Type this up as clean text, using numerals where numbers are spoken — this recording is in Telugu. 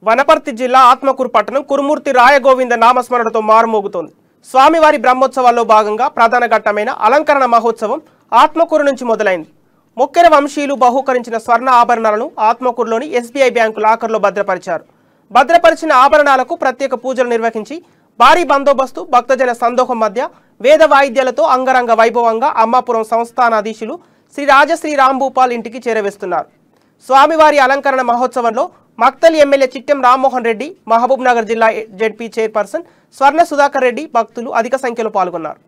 వనపర్తి జిల్లా ఆత్మకూరు పట్టణం కురుమూర్తి రాయగోవింద నామస్మరణతో మారుమోగుతోంది. స్వామివారి బ్రహ్మోత్సవాల్లో భాగంగా ప్రధాన ఘట్టమైన అలంకరణ మహోత్సవం ఆత్మకూరు నుంచి మొదలైంది. మొక్కెర వంశీయులు బహూకరించిన స్వర్ణ ఆభరణాలను ఆత్మకూరులోని ఎస్బీఐ బ్యాంకు లాకర్లో భద్రపరిచారు. భద్రపరిచిన ఆభరణాలకు ప్రత్యేక పూజలు నిర్వహించి భారీ బందోబస్తు భక్తజన సందోహం మధ్య వేద వాయిద్యాలతో అంగరంగ వైభవంగా అమ్మాపురం సంస్థానాధీశులు శ్రీ రాజశ్రీ రాంభూపాల్ ఇంటికి చేరవేస్తున్నారు. స్వామివారి అలంకరణ మహోత్సవంలో మక్తలి ఎమ్మెల్యే చిట్టెం రామ్మోహన్ రెడ్డి, మహబూబ్ నగర్ జిల్లా జెడ్పీ చైర్పర్సన్ స్వర్ణ సుధాకర్ రెడ్డి భక్తులు అధిక సంఖ్యలో పాల్గొన్నారు.